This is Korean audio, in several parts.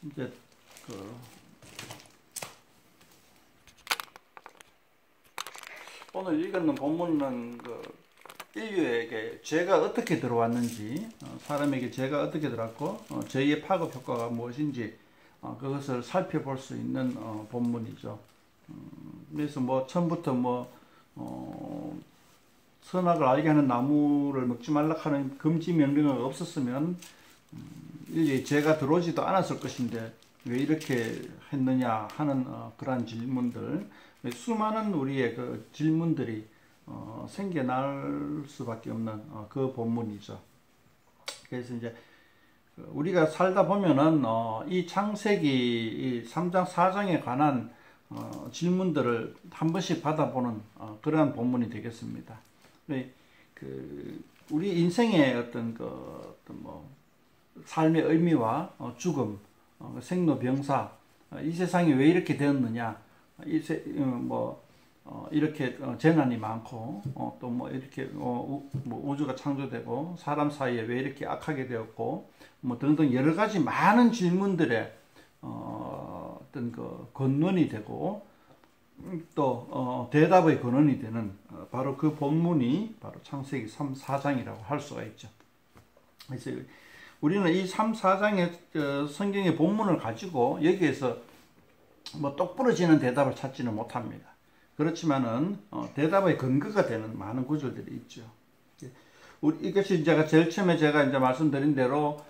이제 그 오늘 읽는 본문은 그 인류에게 죄가 어떻게 들어왔는지, 사람에게 죄가 어떻게 들어왔고, 죄의 파급 효과가 무엇인지 그것을 살펴볼 수 있는 본문이죠. 그래서 뭐 처음부터 선악을 알게 하는 나무를 먹지 말라 하는 금지 명령어가 없었으면 인류의 죄가 들어오지도 않았을 것인데 왜 이렇게 했느냐 하는 그러한 질문들, 수많은 우리의 그 질문들이 생겨날 수밖에 없는 그 본문이죠. 그래서 이제 우리가 살다 보면은 이 창세기 3장 4장에 관한 질문들을 한 번씩 받아보는 그러한 본문이 되겠습니다. 우리 인생의 어떤 삶의 의미와 죽음, 생로병사, 이 세상이 왜 이렇게 되었느냐, 이렇게 재난이 많고, 또 뭐 이렇게 우주가 창조되고 사람 사이에 왜 이렇게 악하게 되었고, 뭐 등등 여러 가지 많은 질문들의 어떤 그 근원이 되고 또 대답의 근원이 되는 바로 그 본문이 바로 창세기 3, 4장이라고 할 수가 있죠. 그래서 우리는 이 3, 4장의 성경의 본문을 가지고 여기에서 뭐 똑부러지는 대답을 찾지는 못합니다. 그렇지만은 대답의 근거가 되는 많은 구절들이 있죠. 이것이 이제 제일 처음에 제가 이제 말씀드린 대로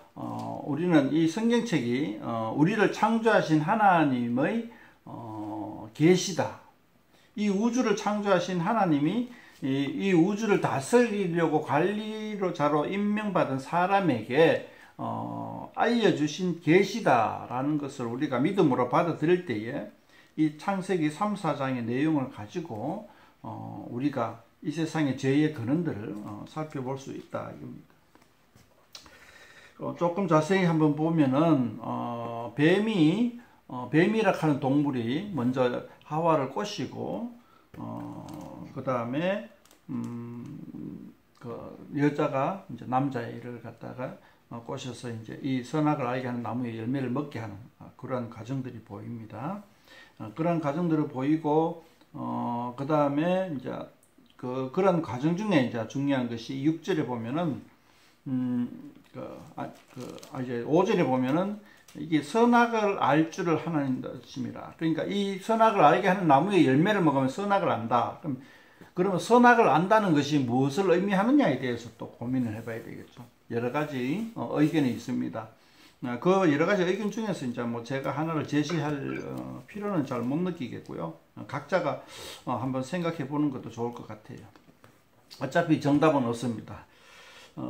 우리는 이 성경책이 우리를 창조하신 하나님의 계시다. 이 우주를 창조하신 하나님이 이 우주를 다스리려고 관리자로 임명받은 사람에게 알려주신 계시다라는 것을 우리가 믿음으로 받아들일 때에 이 창세기 3, 4장의 내용을 가지고 우리가 이 세상의 죄의 근원들을 살펴볼 수 있다 이겁니다. 조금 자세히 한번 보면은 뱀이라 하는 동물이 먼저 하와를 꼬시고 그 다음에 그 여자가 이제 남자애를 갖다가 꼬셔서 이제 이 선악을 알게 하는 나무의 열매를 먹게 하는 그런 과정들이 보입니다. 그런 과정들을 보이고 그 다음에 이제 그런 과정 중에 이제 중요한 것이 6절에 보면은 이제 5절에 보면은 이게 선악을 알 줄을 하나님 뜻입니다. 그러니까 이 선악을 알게 하는 나무의 열매를 먹으면 선악을 안다. 그러면 선악을 안다는 것이 무엇을 의미하느냐에 대해서 또 고민을 해봐야 되겠죠. 여러 가지 의견이 있습니다. 그 여러 가지 의견 중에서 이제 뭐 제가 하나를 제시할 필요는 잘 못 느끼겠고요. 각자가 한번 생각해 보는 것도 좋을 것 같아요. 어차피 정답은 없습니다.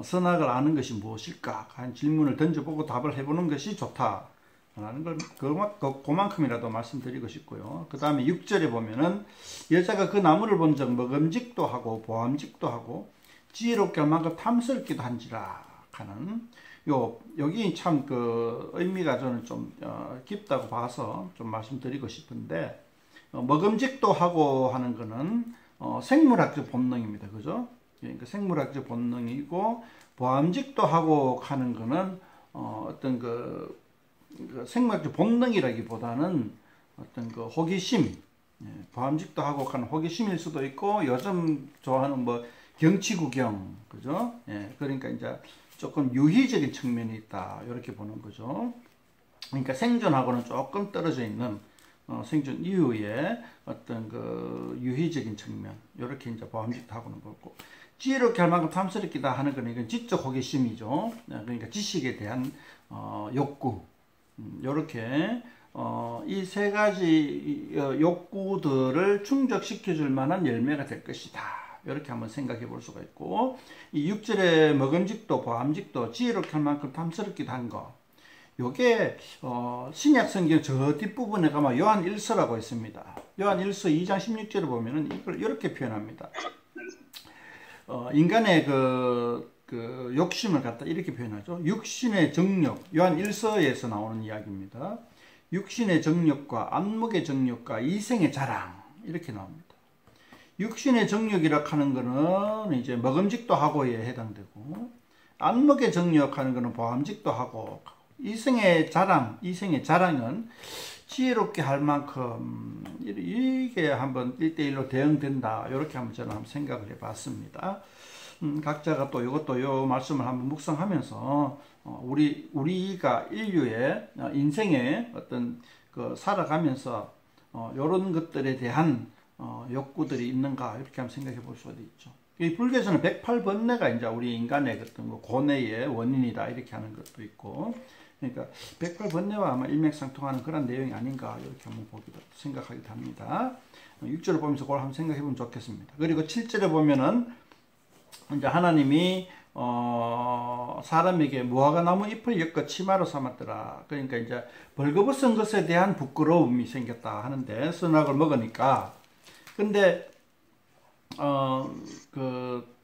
선악을 아는 것이 무엇일까 하는 질문을 던져보고 답을 해보는 것이 좋다라는 걸 그만큼이라도 말씀드리고 싶고요. 그 다음에 6절에 보면은 여자가 그 나무를 본 적 먹음직도 하고 보암직도 하고 지혜롭게 할 만큼 탐스럽기도 한지라 하는 여기 참 그 의미가 저는 좀 깊다고 봐서 좀 말씀드리고 싶은데, 먹음직도 하고 하는 거는 생물학적 본능입니다. 그죠? 그러니까 생물학적 본능이고, 보암직도 하고 하는 거는 어떤 그 생물학적 본능이라기보다는 어떤 그 호기심, 보암직도 하고 하는 호기심일 수도 있고, 요즘 좋아하는 뭐 경치 구경, 그죠? 그러니까 이제 조금 유희적인 측면이 있다 이렇게 보는 거죠. 그러니까 생존하고는 조금 떨어져 있는 생존 이후에 어떤 그 유희적인 측면, 이렇게 이제 보암직하고는 거고, 지혜롭게 할 만큼 탐스럽기다 하는 거는 이건 지적 호기심이죠. 그러니까 지식에 대한 욕구, 이렇게 이 세 가지 욕구들을 충족시켜 줄 만한 열매가 될 것이다. 이렇게 한번 생각해 볼 수가 있고, 이 6절에 먹음직도 보암직도 지혜롭게 할 만큼 탐스럽기도 한 거, 요게 신약 성경 저 뒷부분에 가면 요한 1서라고 있습니다. 요한 1서 2장 16절에 보면은 이걸 이렇게 표현합니다. 인간의 그 욕심을 갖다 이렇게 표현하죠. 육신의 정욕, 요한 1서에서 나오는 이야기입니다. 육신의 정욕과 안목의 정욕과 이생의 자랑, 이렇게 나옵니다. 육신의 정욕이라 하는 거는 이제 먹음직도 하고에 해당되고, 안목의 정욕 하는 거는 보암직도 하고, 이생의 자랑은 지혜롭게 할 만큼 이게 한번 1대1로 대응된다. 이렇게 한번 저는 한번 생각을 해봤습니다. 각자가 또 이것도 요 말씀을 한번 묵상하면서 우리가 인류의 인생의 어떤 그 살아가면서 이런 것들에 대한 욕구들이 있는가 이렇게 한번 생각해 볼 수가 있죠. 이 불교에서는 108번뇌가 이제 우리 인간의 어떤 고뇌의 원인이다 이렇게 하는 것도 있고, 그러니까 108번뇌와 아마 일맥상통하는 그런 내용이 아닌가 이렇게 한번 생각하기도 합니다. 6절을 보면서 그걸 한번 생각해 보면 좋겠습니다. 그리고 7절에 보면은 이제 하나님이 사람에게 무화과나무 잎을 엮어 치마로 삼았더라. 그러니까 이제 벌거벗은 것에 대한 부끄러움이 생겼다 하는데, 선악을 먹으니까. 근데 그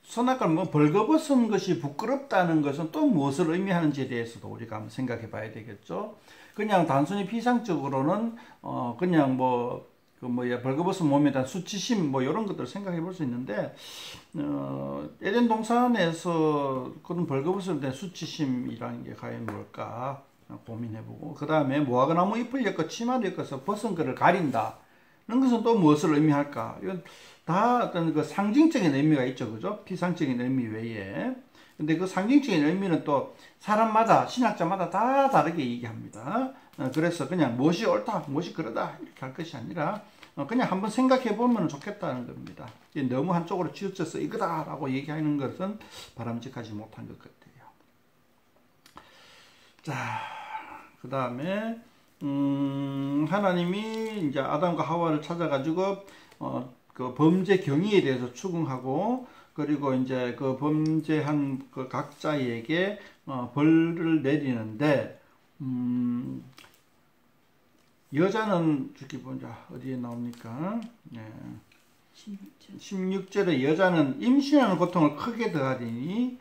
선악을 뭐 벌거벗은 것이 부끄럽다는 것은 또 무엇을 의미하는지에 대해서도 우리가 한번 생각해 봐야 되겠죠. 그냥 단순히 피상적으로는 그냥 벌거벗은 몸에 대한 수치심 이런 것들을 생각해 볼 수 있는데, 에덴 동산에서 그런 벌거벗은 대한 수치심이라는 게 과연 뭘까 고민해 보고, 그 다음에 무화과나무 잎을 엮어 치마를 엮어서 벗은 것을 가린다. 이런 것은 또 무엇을 의미할까? 이건 다 어떤 그 상징적인 의미가 있죠. 그죠? 피상적인 의미 외에. 근데 그 상징적인 의미는 또 사람마다, 신학자마다 다 다르게 얘기합니다. 그래서 그냥 무엇이 옳다, 무엇이 그러다 이렇게 할 것이 아니라 그냥 한번 생각해 보면 좋겠다는 겁니다. 너무 한쪽으로 치우쳐서 이거다라고 얘기하는 것은 바람직하지 못한 것 같아요. 자, 그 다음에 하나님이 이제 아담과 하와를 찾아가지고 그 범죄 경위에 대해서 추궁하고, 그리고 이제 그 범죄한 그 각자에게 벌을 내리는데, 여자는 저기 보자 어디에 나옵니까? 네. 16절에 여자는 임신하는 고통을 크게 더하리니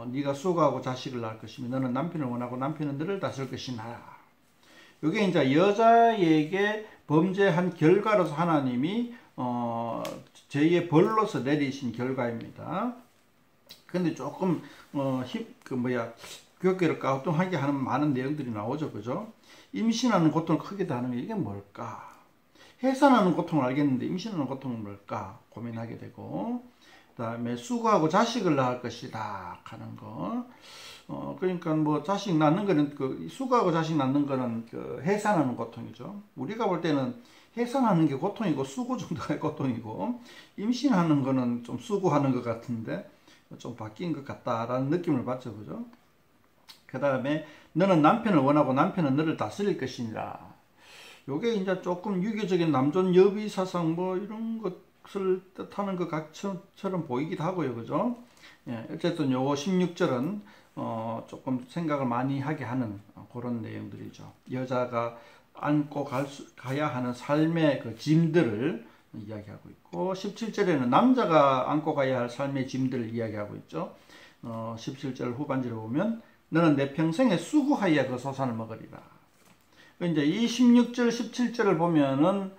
네가 수고하고 자식을 낳을 것이며 너는 남편을 원하고 남편은 너를 다스릴 것이나. 이게 이제 여자에게 범죄한 결과로서 하나님이 죄의 벌로서 내리신 결과입니다. 근데 조금 교육계를 가우뚱하게 하는 많은 내용들이 나오죠. 그죠? 임신하는 고통을 크게 다하는 게 이게 뭘까? 해산하는 고통을 알겠는데 임신하는 고통은 뭘까? 고민하게 되고, 그 다음에 수고하고 자식을 낳을 것이다 하는 거. 그러니까 자식 낳는 거는 수고하고 자식 낳는 거는 해산하는 고통이죠. 우리가 볼 때는 해산하는 게 고통이고 수고 정도가 고통이고, 임신하는 거는 좀 수고하는 것 같은데 좀 바뀐 것 같다라는 느낌을 받죠. 그죠? 그 다음에 너는 남편을 원하고 남편은 너를 다스릴 것이니라. 요게 이제 조금 유교적인 남존 여비 사상 이런 것을 뜻하는 것 같처럼 보이기도 하고요. 그죠? 예, 어쨌든 요거 16절은 조금 생각을 많이 하게 하는 그런 내용들이죠. 여자가 안고 가야 하는 삶의 그 짐들을 이야기하고 있고, 17절에는 남자가 안고 가야 할 삶의 짐들을 이야기하고 있죠. 17절 후반절에 보면 너는 내 평생에 수고하여 그 소산을 먹으리라. 이제 이 16절, 17절을 보면은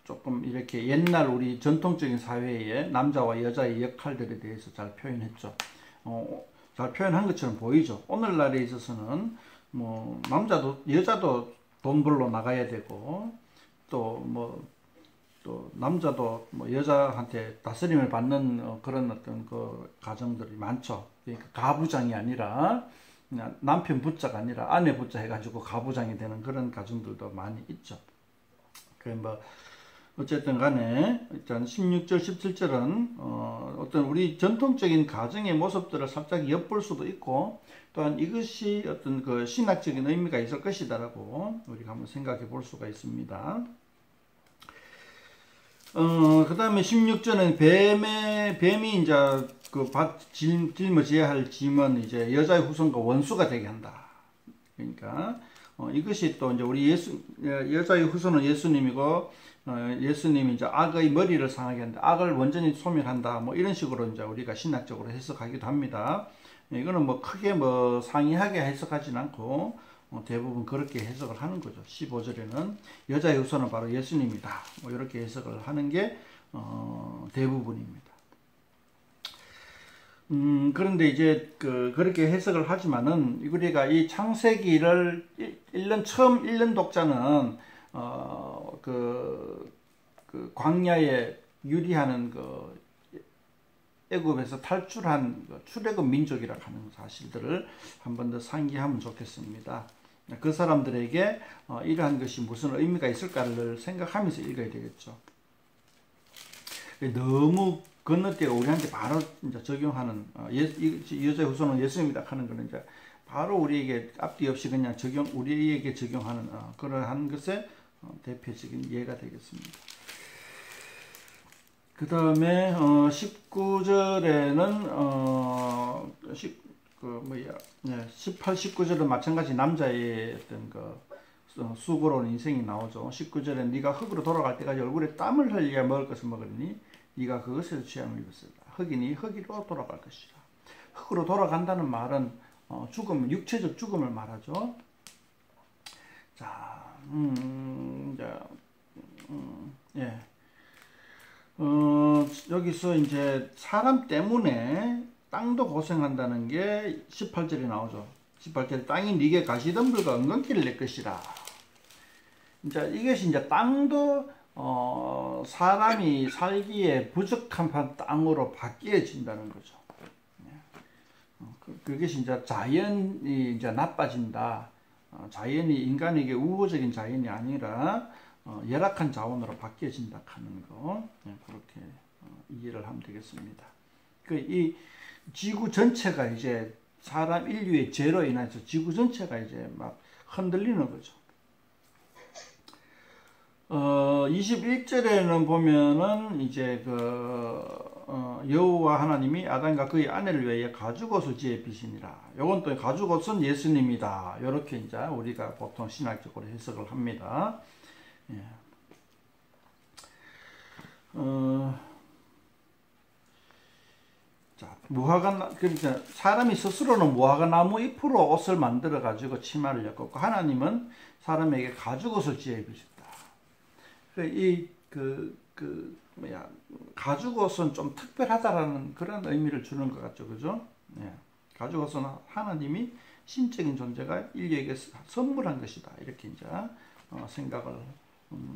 조금 이렇게 옛날 우리 전통적인 사회의 남자와 여자의 역할들에 대해서 잘 표현했죠. 잘 표현한 것처럼 보이죠. 오늘날에 있어서는 남자도 여자도 돈 벌러 나가야 되고, 또 남자도 여자한테 다스림을 받는 그런 어떤 그 가정들이 많죠. 그러니까 가부장이 아니라 그냥 남편 부자가 아니라 아내 부자 해가지고 가부장이 되는 그런 가정들도 많이 있죠. 어쨌든 간에 일단 16절, 17절은 어떤 우리 전통적인 가정의 모습들을 살짝 엿볼 수도 있고, 또한 이것이 어떤 그 신학적인 의미가 있을 것이다라고 우리가 한번 생각해 볼 수가 있습니다. 그 다음에 16절은 뱀이 이제 짊어져야 할 짐은 이제 여자의 후손과 원수가 되게 한다. 그러니까 이것이 또 이제 우리 여자의 후손은 예수님이고, 예수님이 이제 악의 머리를 상하게 한다. 악을 완전히 소멸한다. 이런 식으로 이제 우리가 신학적으로 해석하기도 합니다. 이거는 크게 상이하게 해석하진 않고 대부분 그렇게 해석을 하는 거죠. 15절에는 여자의 후손은 바로 예수님이다. 이렇게 해석을 하는 게 대부분입니다. 그런데 이제 그렇게 해석을 하지만은 우리가 이 창세기를 처음 읽는 독자는 광야에 유리하는 애굽에서 탈출한 출애굽 민족이라 하는 사실들을 한 번 더 상기하면 좋겠습니다. 그 사람들에게 이러한 것이 무슨 의미가 있을까를 생각하면서 읽어야 되겠죠. 너무 건너뛰어 우리한테 바로 이제 적용하는 여자의 후손은 예수님이다 하는 거는 이제 바로 우리에게 앞뒤 없이 그냥 우리에게 적용하는 그러한 것의 대표적인 예가 되겠습니다. 그 다음에 19절에는 18, 19절은 마찬가지 남자의 어떤 수고로운 인생이 나오죠. 19절에 네가 흙으로 돌아갈 때까지 얼굴에 땀을 흘려야 먹을 것을 먹으니 네가 그것에서 취함을 입었으리라. 흑인이 흙으로 돌아갈 것이라. 흙으로 돌아간다는 말은 죽음, 육체적 죽음을 말하죠. 자, 예. 여기서 이제 사람 때문에 땅도 고생한다는 게 18절에 나오죠. 18절에 땅이 네게 가시덤불과 은근키를 낼 것이라. 이제 이것이 이제 땅도 사람이 살기에 부적합한 땅으로 바뀌어진다는 거죠. 그것이 이제 자연이 이제 나빠진다. 자연이 인간에게 우호적인 자연이 아니라 열악한 자원으로 바뀌어진다 하는 거, 그렇게 이해를 하면 되겠습니다. 이 지구 전체가 이제 사람 인류의 죄로 인해서 지구 전체가 이제 막 흔들리는 거죠. 21절에는 보면은 이제 여호와 하나님이 아담과 그의 아내를 위하여 가죽옷을 지어 비시니라. 요건 또 가죽옷은 예수님이다. 이렇게 이제 우리가 보통 신학적으로 해석을 합니다. 예. 자, 그러니까 사람이 스스로는 무화과 나무 잎으로 옷을 만들어 가지고 치마를 엮었고 하나님은 사람에게 가죽옷을 지어 입으셨다. 가죽옷은 좀 특별하다라는 그런 의미를 주는 것 같죠, 그죠? 예. 가죽옷은 하나님이 신적인 존재가 인류에게 선물한 것이다. 이렇게 이제 생각을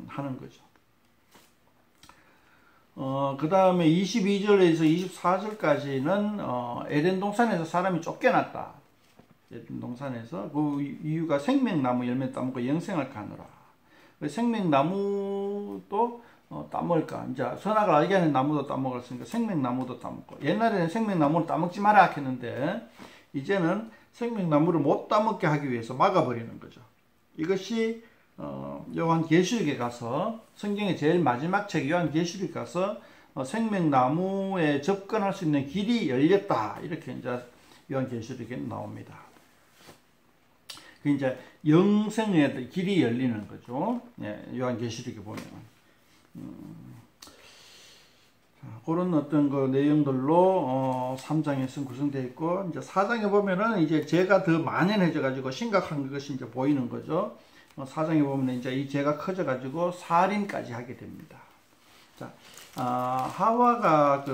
하는 거죠. 그 다음에 22절에서 24절까지는 에덴 동산에서 사람이 쫓겨났다. 에덴 동산에서 그 이유가 생명나무 열매 따먹고 영생을 가느라. 생명나무도 따먹을까? 이제 선악을 알게 하는 나무도 따먹었으니까 생명나무도 따먹고. 옛날에는 생명나무를 따먹지 마라 했는데 이제는 생명나무를 못 따먹게 하기 위해서 막아버리는 거죠. 이것이 요한계시록에 가서 성경의 제일 마지막 책 요한계시록에 가서 생명나무에 접근할 수 있는 길이 열렸다. 이렇게 이제 요한계시록에 나옵니다. 그 이제 영생의 길이 열리는 거죠. 예, 요한계시록에 보면. 그런 어떤 그 내용들로 3장에서 구성되어 있고, 이제 4장에 보면은 이제 죄가 더 만연해져 가지고 심각한 것이 이제 보이는 거죠. 4장에 보면 이제 이 죄가 커져 가지고 살인까지 하게 됩니다. 자, 하와가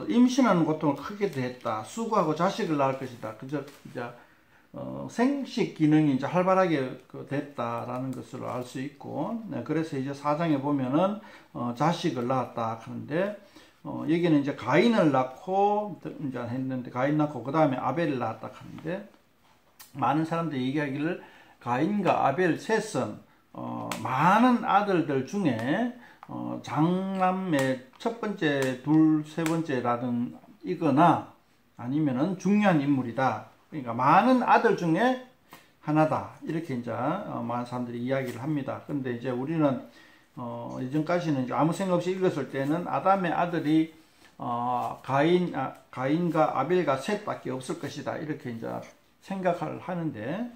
임신하는 고통을 크게 했다. 수고하고 자식을 낳을 것이다. 그저 이제 생식 기능이 이제 활발하게 됐다라는 것을 알 수 있고, 네, 그래서 이제 4장에 보면은 자식을 낳았다 하는데, 여기는 이제 가인을 낳고 이제 했는데, 가인 낳고 그 다음에 아벨을 낳았다 하는데, 많은 사람들이 얘기하기를 가인과 아벨 셋은 많은 아들들 중에 장남의 첫 번째, 둘, 세 번째라든 이거나 아니면은 중요한 인물이다. 그러니까 많은 아들 중에 하나다. 이렇게 이제 많은 사람들이 이야기를 합니다. 근데 이제 우리는 이전까지는 이제 아무 생각 없이 읽었을 때는 아담의 아들이 가인과 아벨과 셋밖에 없을 것이다. 이렇게 이제 생각을 하는데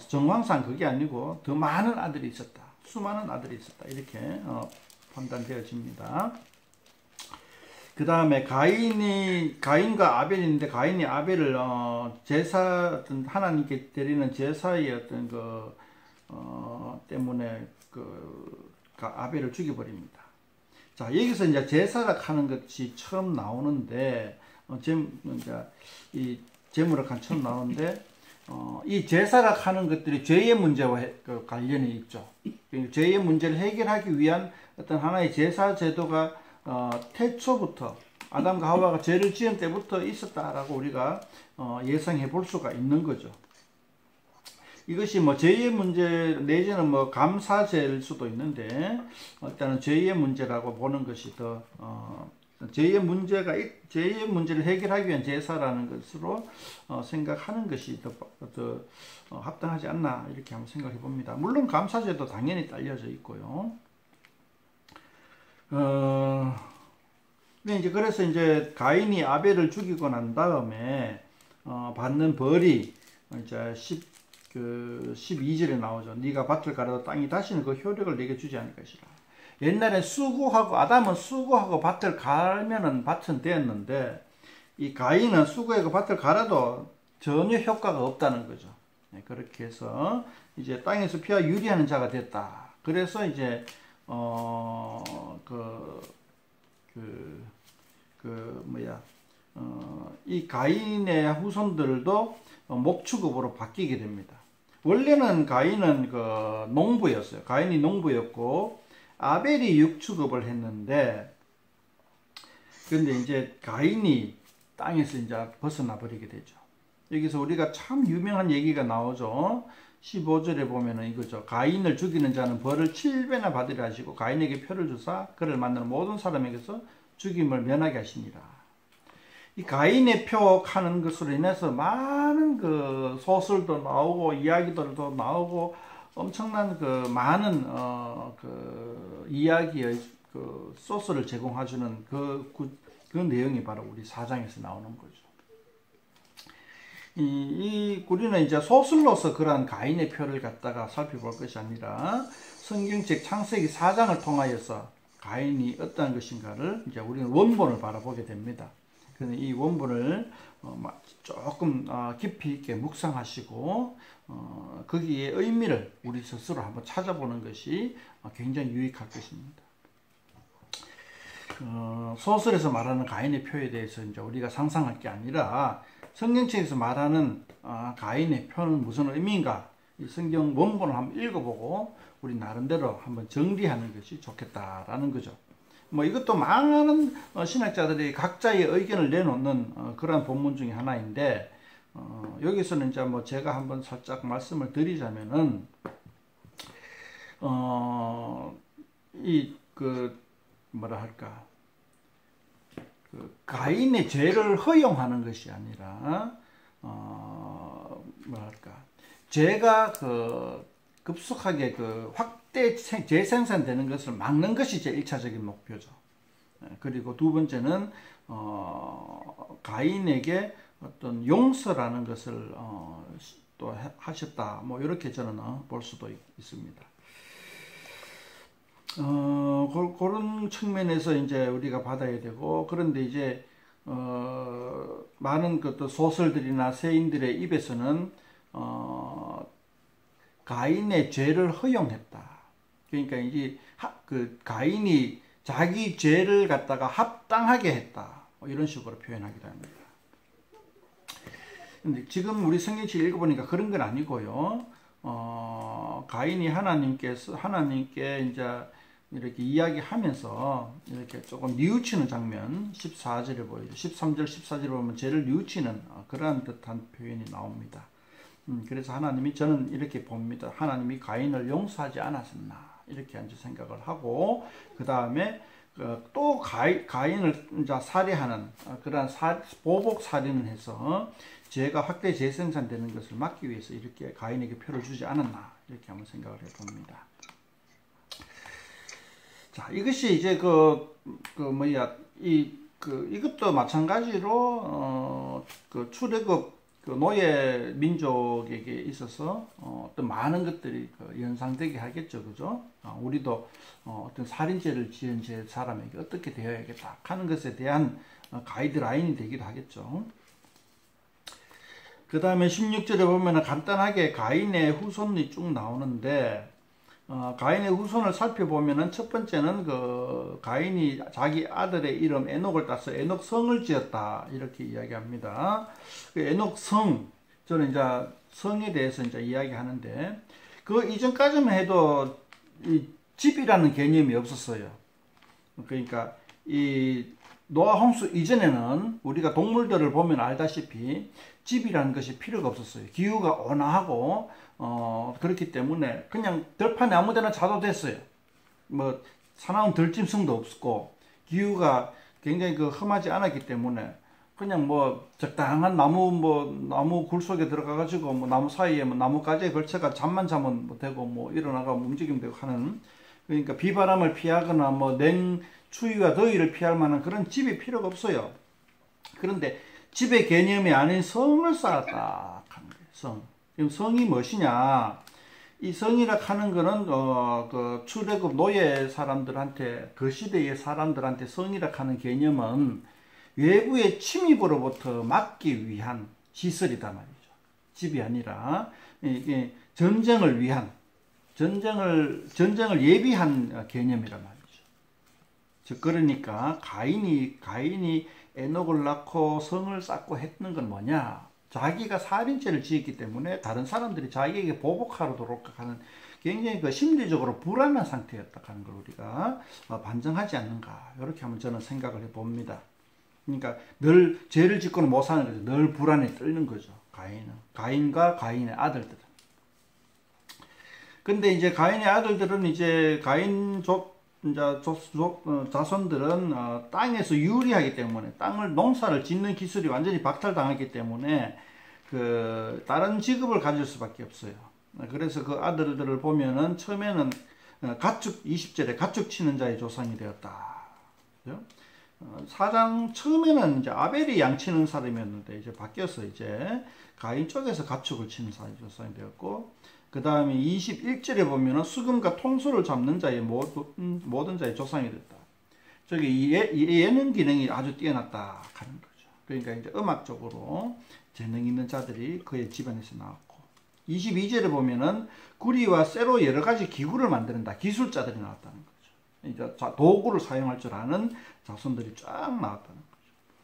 정황상 그게 아니고 더 많은 아들이 있었다. 수많은 아들이 있었다. 이렇게 판단되어집니다. 그 다음에 가인과 아벨인데, 가인이 아벨을 제사, 하나님께 드리는 제사의 어떤 때문에 아벨을 죽여버립니다. 자, 여기서 이제 제사라 하는 것이 처음 나오는데, 이 재물학관처럼 나오는데 이 제사가 하는 것들이 죄의 문제와 관련이 있죠. 죄의 문제를 해결하기 위한 어떤 하나의 제사 제도가 태초부터 아담과 하와가 죄를 지은 때부터 있었다라고 우리가 예상해 볼 수가 있는 거죠. 이것이 뭐 죄의 문제 내지는 뭐 감사죄일 수도 있는데 일단은 죄의 문제라고 보는 것이 더 죄의 문제를 해결하기 위한 제사라는 것으로 생각하는 것이 더 합당하지 않나 이렇게 한번 생각해 봅니다. 물론 감사죄도 당연히 딸려져 있고요. 그래서 이제 가인이 아벨을 죽이고 난 다음에 받는 벌이 이제 12절에 나오죠. 네가 밭을 갈아도 땅이 다시는 그 효력을 내게 주지 않을 것이라. 옛날에 아담은 수고하고 밭을 갈면은 밭은 되었는데 이 가인은 수고하고 밭을 갈아도 전혀 효과가 없다는 거죠. 그렇게 해서 이제 땅에서 피와 유리하는 자가 됐다. 그래서 이제 이 가인의 후손들도 목축업으로 바뀌게 됩니다. 원래는 가인은 농부였어요. 가인이 농부였고 아벨이 육축업을 했는데, 근데 이제 가인이 땅에서 이제 벗어나 버리게 되죠. 여기서 우리가 참 유명한 얘기가 나오죠. 15절에 보면은 이거죠. 가인을 죽이는 자는 벌을 7배나 받으려 하시고 가인에게 표를 주사 그를 만나는 모든 사람에게서 죽임을 면하게 하시니라. 이 가인의 표하는 것으로 인해서 많은 소설도 나오고 이야기들도 나오고 엄청난 많은 이야기의 소스를 제공해주는 그 내용이 바로 우리 4장에서 나오는 거죠. 우리는 이제 소설로서 그러한 가인의 표를 갖다가 살펴볼 것이 아니라 성경책 창세기 4장을 통하여서 가인이 어떠한 것인가를 이제 우리는 원본을 바라보게 됩니다. 그래서 이 원본을 조금 깊이 있게 묵상하시고 거기에 의미를 우리 스스로 한번 찾아보는 것이 굉장히 유익할 것입니다. 소설에서 말하는 가인의 표에 대해서 이제 우리가 상상할 게 아니라 성경책에서 말하는 가인의 표는 무슨 의미인가? 이 성경 원본을 한번 읽어보고 우리 나름대로 한번 정리하는 것이 좋겠다라는 거죠. 뭐 이것도 많은 신학자들이 각자의 의견을 내놓는 그러한 본문 중에 하나인데 여기서는 이제 뭐 제가 한번 살짝 말씀을 드리자면은 가인의 죄를 허용하는 것이 아니라 죄가 급속하게 확대 재생산되는 것을 막는 것이 제 1차적인 목표죠. 그리고 두 번째는 가인에게 어떤 용서라는 것을 또 하셨다. 뭐 이렇게 저는 볼 수도 있습니다. 그런 측면에서 이제 우리가 받아야 되고, 그런데 이제 많은 소설들이나 세인들의 입에서는 가인의 죄를 허용했다. 그러니까 이제 가인이 자기 죄를 갖다가 합당하게 했다. 이런 식으로 표현하기도 합니다. 근데 지금 우리 성경책 읽어보니까 그런 건 아니고요. 가인이 하나님께 이제 이렇게 이야기하면서 이렇게 조금 뉘우치는 장면 14절에 보이죠. 13절 14절에 보면 죄를 뉘우치는 그러한 듯한 표현이 나옵니다. 그래서 저는 이렇게 봅니다. 하나님이 가인을 용서하지 않았었나 이렇게 이제 생각을 하고, 그 다음에 또 가인을 이제 살해하는 그러한 보복 살인을 해서 죄가 확대 재생산되는 것을 막기 위해서 이렇게 가인에게 표를 주지 않았나 이렇게 한번 생각을 해봅니다. 자, 이것이 이제 이것도 마찬가지로 출애굽 노예 민족에게 있어서 어떤 많은 것들이 연상되게 하겠죠, 그죠? 우리도 어떤 살인죄를 지은 사람에게 어떻게 대해야겠다 하는 것에 대한 가이드라인이 되기도 하겠죠. 그 다음에 16절에 보면 간단하게 가인의 후손이 쭉 나오는데, 가인의 후손을 살펴보면은 첫 번째는 그 가인이 자기 아들의 이름 에녹을 따서 에녹성을 지었다 이렇게 이야기합니다. 그 에녹성 저는 이제 성에 대해서 이제 이야기하는데 그 이전까지만 해도 이 집이라는 개념이 없었어요. 그러니까 이 노아 홍수 이전에는 우리가 동물들을 보면 알다시피 집이라는 것이 필요가 없었어요. 기후가 온화하고 그렇기 때문에 그냥 들판에 아무데나 자도 됐어요. 뭐 사나운 들짐승도 없었고 기후가 굉장히 그 험하지 않았기 때문에 그냥 뭐 적당한 나무 굴 속에 들어가 가지고 뭐 나무 사이에 뭐 나무가지에 걸쳐가 잠만 자면 뭐 되고 뭐 일어나가 움직이면 되고 하는 그러니까 비바람을 피하거나 뭐 추위와 더위를 피할 만한 그런 집이 필요가 없어요. 그런데 집의 개념이 아닌 성을 쌓았다 하는 거예요. 성. 그럼 성이 무엇이냐? 이 성이라 하는 거는 그 출애굽 노예 사람들한테 그 시대의 사람들한테 성이라 하는 개념은 외부의 침입으로부터 막기 위한 시설이다 말이죠. 집이 아니라 이게 전쟁을 위한 전쟁을 예비한 개념이란 말이죠. 즉 그러니까 가인이 에녹을 낳고 성을 쌓고 했는 건 뭐냐? 자기가 살인죄를 지었기 때문에 다른 사람들이 자기에게 보복하도록 하는 굉장히 그 심리적으로 불안한 상태였다 하는 걸 우리가 반증하지 않는가 이렇게 한번 저는 생각을 해봅니다. 그러니까 늘 죄를 짓고는 못 사는 거죠. 늘 불안에 떨는 거죠. 가인과 가인의 아들들은. 근데 이제 가인의 아들들은 이제 자손들은 땅에서 유리하기 때문에 농사를 짓는 기술이 완전히 박탈당했기 때문에 그 다른 직업을 가질 수밖에 없어요. 그래서 그 아들들을 보면은 처음에는 20절에 가축 치는 자의 조상이 되었다. 그죠? 사장 처음에는 이제 아벨이 양치는 사람이었는데 이제 바뀌어서 이제 가인 쪽에서 가축을 치는 사람이 조상이 되었고 그 다음에 21절에 보면은 수금과 통소를 잡는 자의 모든 자의 조상이 됐다. 저기 예능 기능이 아주 뛰어났다 하는 거죠. 그러니까 이제 음악적으로 재능 있는 자들이 그의 집안에서 나왔고 22절에 보면은 구리와 쇠로 여러 가지 기구를 만드는다. 기술자들이 나왔다는 거죠. 이제 도구를 사용할 줄 아는 자손들이 쫙 나왔다는 거죠.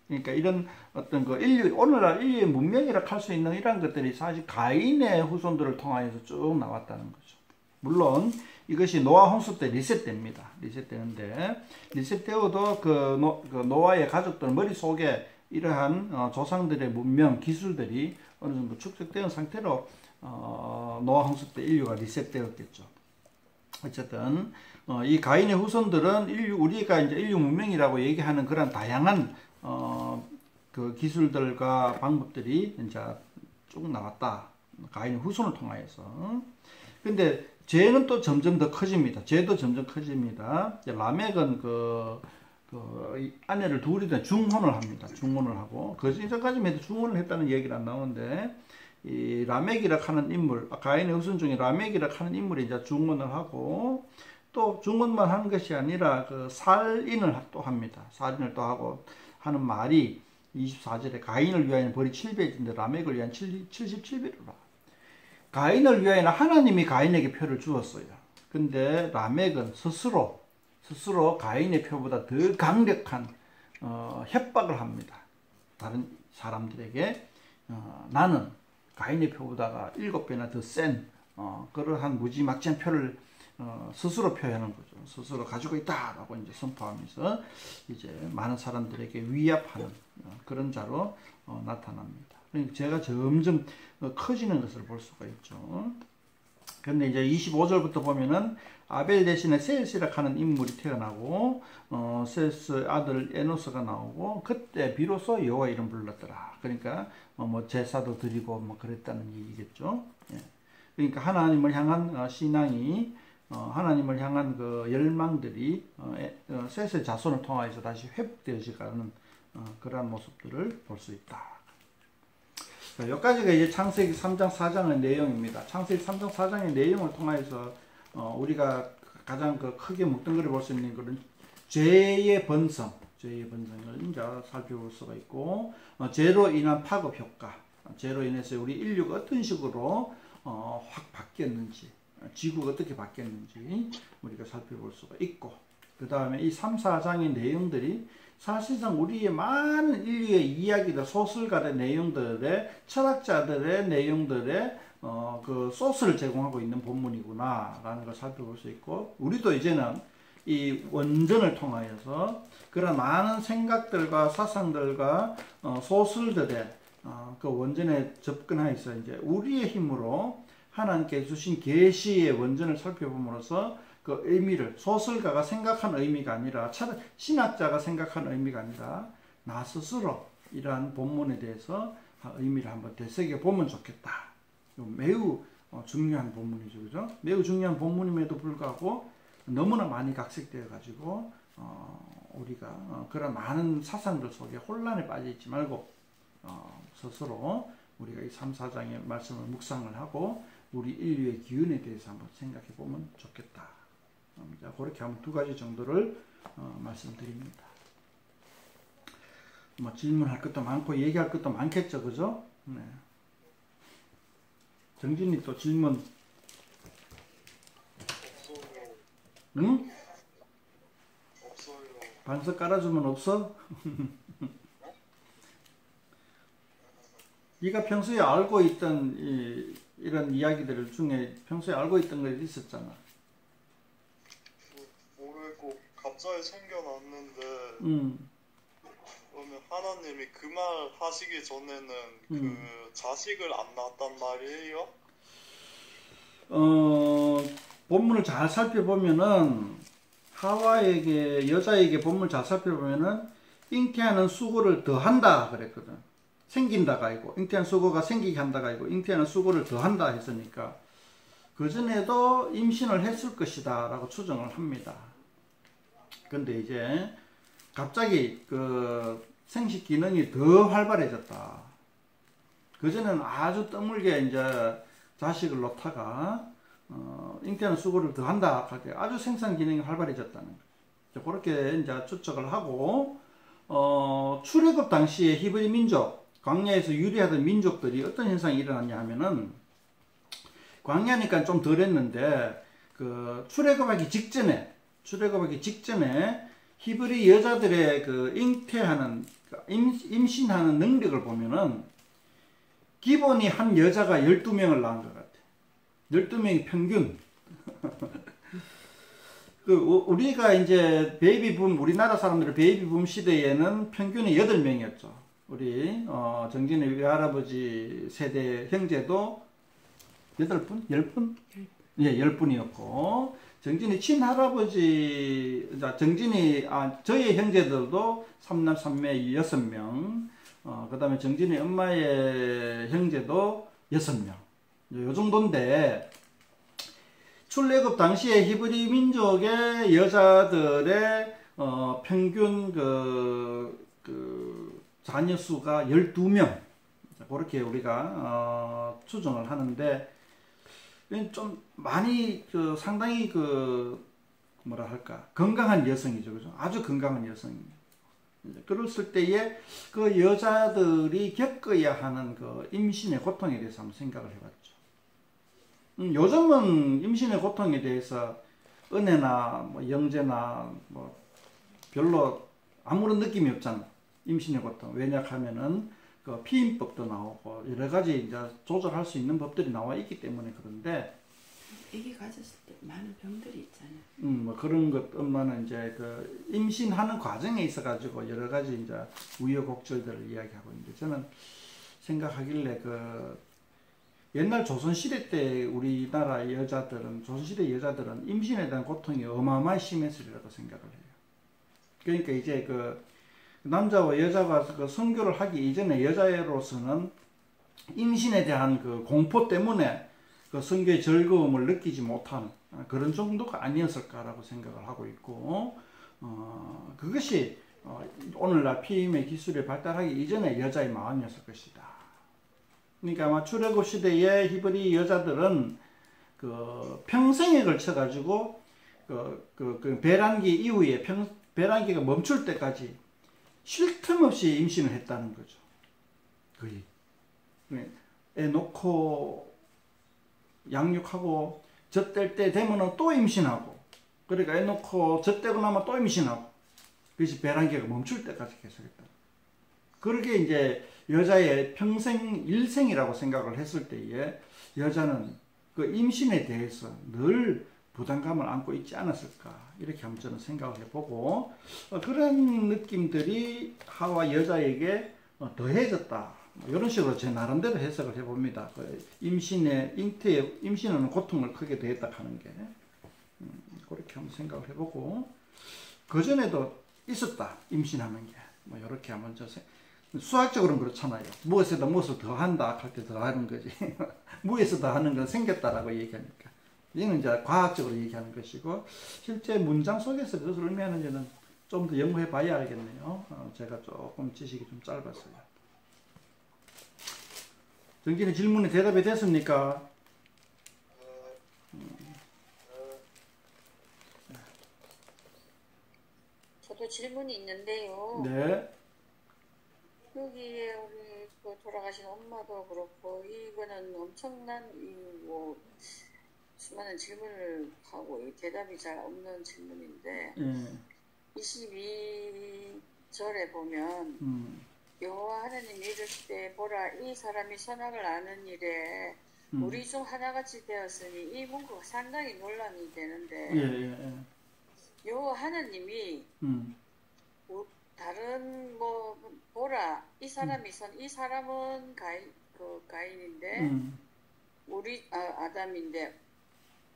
그러니까 이런 어떤 그 오늘날 인류의 문명이라 할 수 있는 이런 것들이 사실 가인의 후손들을 통하여서 쭉 나왔다는 거죠. 물론 이것이 노아 홍수 때 리셋됩니다. 리셋되는데 리셋되어도 그 노아의 가족들 머릿속에 이러한 조상들의 문명 기술들이 어느 정도 축적되는 상태로 노아 홍수 때 인류가 리셋되었겠죠. 어쨌든 이 가인의 후손들은 우리가 이제 인류 문명이라고 얘기하는 그런 다양한 그 기술들과 방법들이 이제 쭉 나왔다. 가인의 후손을 통하여서. 근데 죄는 또 점점 더 커집니다. 죄도 점점 커집니다. 라멕은 아내를 둘이든 중혼을 합니다. 중혼을 하고 그 전까지만 해도 중혼을 했다는 얘기는 안 나오는데 이 라멕이라 하는 인물, 가인의 후손 중에 라멕이라 하는 인물이 이제 중혼을 하고 또 중혼만 하는 것이 아니라 그 살인을 또 합니다. 살인을 또 하고 하는 말이 24절에 가인을 위하여는 벌이 700인데 라멕을 위한 77배로라. 가인을 위하여는 하나님이 가인에게 표를 주었어요. 근데 라멕은 스스로 가인의 표보다 더 강력한 협박을 합니다. 다른 사람들에게 나는 가인의 표보다가 7배나 더 센 그러한 무지막지한 표를 스스로 표현하는 거죠. 스스로 가지고 있다라고 이제 선포하면서 이제 많은 사람들에게 위압하는 그런 자로 나타납니다. 그러니까 제가 점점 커지는 것을 볼 수가 있죠. 그런데 이제 25절부터 보면은 아벨 대신에 셋이라 하는 인물이 태어나고 셋의 아들 에노스가 나오고 그때 비로소 여호와 이름 불렀더라. 그러니까 뭐 제사도 드리고 뭐 그랬다는 얘기겠죠. 예. 그러니까 하나님을 향한 신앙이 하나님을 향한 그 열망들이 셋의 자손을 통하여서 다시 회복되어지가는 그러한 모습들을 볼 수 있다. 여기까지가 이제 창세기 3장 4장의 내용입니다. 창세기 3장 4장의 내용을 통하여서 우리가 가장 크게 묵덩거려 볼 수 있는 것은 죄의 번성을 이제 살펴볼 수가 있고 죄로 인한 파급 효과, 죄로 인해서 우리 인류가 어떤 식으로 확 바뀌었는지 지구가 어떻게 바뀌었는지 우리가 살펴볼 수가 있고, 그 다음에 이 3, 4장의 내용들이 사실상 우리의 많은 인류의 이야기들, 소설가의 내용들의, 철학자들의 내용들의 그 소스를 제공하고 있는 본문이구나 라는 걸 살펴볼 수 있고, 우리도 이제는 이 원전을 통하여서 그런 많은 생각들과 사상들과 소설들의 그 원전에 접근하여서 이제 우리의 힘으로 하나님께 주신 계시의 원전을 살펴봄으로써 그 의미를, 소설가가 생각한 의미가 아니라, 신학자가 생각한 의미가 아니라 나 스스로 이러한 본문에 대해서 의미를 한번 되새겨 보면 좋겠다. 매우 중요한 본문이죠, 그죠? 매우 중요한 본문임에도 불구하고 너무나 많이 각색되어 가지고 우리가 그런 많은 사상들 속에 혼란에 빠져 있지 말고 스스로 우리가 이 3, 4장의 말씀을 묵상을 하고 우리 인류의 기운에 대해서 한번 생각해 보면 좋겠다. 자, 그렇게 한번 두 가지 정도를 말씀드립니다. 뭐 질문할 것도 많고 얘기할 것도 많겠죠, 그죠? 네. 정진이 또 질문. 응? 없어요. 반석 깔아주면 없어? 네가 평소에 알고 있던 이런 이야기들 중에 평소에 알고 있던 게 있었잖아. 모르고 갑자기 생겨났는데, 그러면 하나님이 그 말 하시기 전에는 그 자식을 안 낳았단 말이에요? 본문을 잘 살펴보면은 하와에게, 여자에게 본문을 잘 살펴보면은 잉태하는 수고를 더한다 그랬거든. 생긴다가 아니고, 잉태하는 수고가 생기게 한다가 아니고 잉태하는 수고를 더한다 했으니까 그전에도 임신을 했을 것이다 라고 추정을 합니다. 근데 이제 갑자기 그 생식 기능이 더 활발해졌다. 그전에는 아주 드물게 이제 자식을 놓다가 잉태하는 수고를 더 한다 할 때 아주 생산 기능이 활발해졌다는 거죠. 그렇게 이제 추측을 하고, 출애굽 당시에 히브리 민족, 광야에서 유리하던 민족들이 어떤 현상이 일어났냐 하면은, 광야니까 좀 덜 했는데, 그 출애굽하기 직전에 히브리 여자들의 그 잉태하는, 임신하는 능력을 보면은, 기본이 한 여자가 12명을 낳은 것 같아. 12명이 평균. 우리가 이제 베이비붐, 우리나라 사람들의 베이비붐 시대에는 평균이 8명이었죠. 우리, 정진의 외할아버지 세대 형제도 8분? 10분? 예, 10분이었고, 정진의 친할아버지, 저의 형제들도 3남 3매 6명, 그 다음에 정진의 엄마의 형제도 6명. 요 정도인데, 출애굽 당시에 히브리 민족의 여자들의 평균 그 자녀 수가 12명. 그렇게 우리가 추정을 하는데, 좀 많이 상당히 뭐라 할까, 건강한 여성이죠, 그죠? 아주 건강한 여성입니다. 그랬을 때에 그 여자들이 겪어야 하는 그 임신의 고통에 대해서 한번 생각을 해봤죠. 요즘은 임신의 고통에 대해서 은혜나 뭐 영재나 뭐 별로 아무런 느낌이 없잖아. 임신의 고통. 왜냐하면은 그 피임법도 나오고 여러 가지 이제 조절할 수 있는 법들이 나와 있기 때문에. 그런데 아기 가졌을 때 많은 병들이 있잖아요. 뭐 그런 것뿐만은 이제 그 임신하는 과정에 있어 가지고 여러 가지 이제 우여곡절들을 이야기하고 있는데, 저는 생각하길래 그 옛날 조선시대 때 우리나라 여자들은, 조선시대 여자들은 임신에 대한 고통이 어마어마히 심했으리라고 생각을 해요. 그러니까 이제 그 남자와 여자가 그 성교를 하기 이전에 여자로서는 임신에 대한 그 공포 때문에 그 성교의 즐거움을 느끼지 못하는 그런 정도가 아니었을까라고 생각을 하고 있고, 그것이 오늘날 피임의 기술이 발달하기 이전에 여자의 마음이었을 것이다. 그러니까 아마 출애굽 시대의 히브리 여자들은 그 평생에 걸쳐 가지고 그 배란기 이후에 배란기가 멈출 때까지 쉴 틈 없이 임신을 했다는 거죠. 거의 애 놓고 양육하고 젖될 때 되면은 또 임신하고, 그러니까 애 놓고 젖되고 나면 또 임신하고, 그것이 배란계가 멈출 때까지 계속했다. 그렇게 이제 여자의 평생 일생이라고 생각을 했을 때에 여자는 그 임신에 대해서 늘 부담감을 안고 있지 않았을까, 이렇게 한번 저는 생각을 해보고, 그런 느낌들이 하와 여자에게 더해졌다, 이런 식으로 제 나름대로 해석을 해봅니다. 임신은 고통을 크게 더했다 하는 게, 그렇게 한번 생각을 해보고, 그전에도 있었다, 임신하는 게. 뭐 이렇게 한번 수학적으로는 그렇잖아요. 무엇에다 무엇을 더한다 할 때 더하는 거지. 무에서 더하는 건 생겼다라고 얘기하니까. 이는 이제 과학적으로 얘기하는 것이고, 실제 문장 속에서 그것을 의미하는지는 좀 더 연구해 봐야 알겠네요. 제가 조금 지식이 좀 짧았어요. 정진의 질문에 대답이 됐습니까? 저도 질문이 있는데요. 네. 여기에 우리 그 돌아가신 엄마도 그렇고, 이거는 엄청난 뭐 수많은 질문을 하고 대답이 잘 없는 질문인데, 22절에 보면 여호와 하나님이 이르실 때 보라, 이 사람이 선악을 아는 일에 우리 중 하나같이 되었으니, 이 문구가 상당히 논란이 되는데, 여호와 하나님이 다른 뭐 보라, 이 사람이 이 사람은 가인인데 우리 아담인데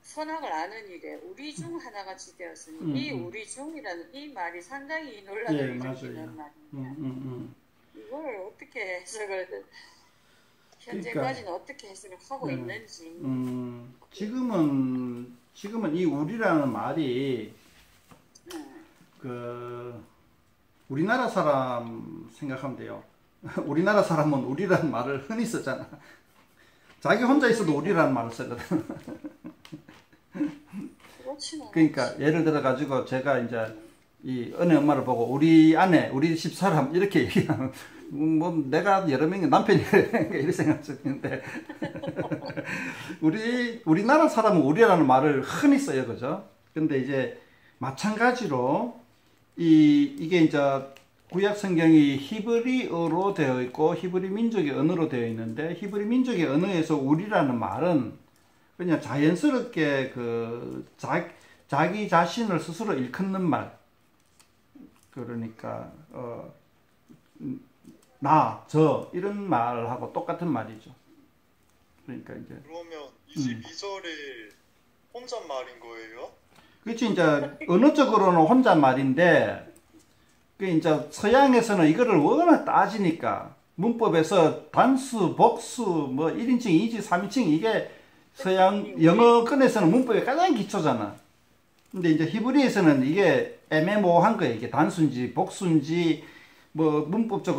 선악을 아는 일에 우리 중 하나같이 되었으니, 이 우리 중이라는 이 말이 상당히 논란을 일으키는 말입니다. 이걸 어떻게 해석을 현재까지는 그러니까, 어떻게 해석을 하고 있는지. 지금은 이 우리라는 말이 우리나라 사람 생각하면 돼요. 우리나라 사람은 우리라는 말을 흔히 쓰잖아. 자기 혼자 있어도 우리라는 말을 쓰거든. 그러니까 예를 들어 가지고 제가 이제 이 은혜 엄마를 보고 우리 아내, 우리 집사람 이렇게 얘기하면 뭐 내가 여러 명의 남편이 이렇게 생각했는데 우리나라 사람은 우리라는 말을 흔히 써요, 그죠? 근데 이제 마찬가지로 이게 이제 구약 성경이 히브리어로 되어 있고 히브리 민족의 언어로 되어 있는데, 히브리 민족의 언어에서 우리라는 말은 그냥 자연스럽게 자기 자신을 스스로 일컫는 말, 그러니까 나, 저 이런 말하고 똑같은 말이죠. 그러니까 이제 그러면 22절이 혼잣말인 거예요? 그렇지. 이제 언어적으로는 혼잣말인데, 그 이제 서양에서는 이거를 워낙 따지니까 문법에서 단수, 복수, 뭐 1인칭, 2인칭, 3인칭, 이게 서양 영어권에서는 문법의 가장 기초잖아. 근데 이제 히브리에서는 이게 애매모호한 거예요. 이게 단수인지 복수인지 뭐 문법적으로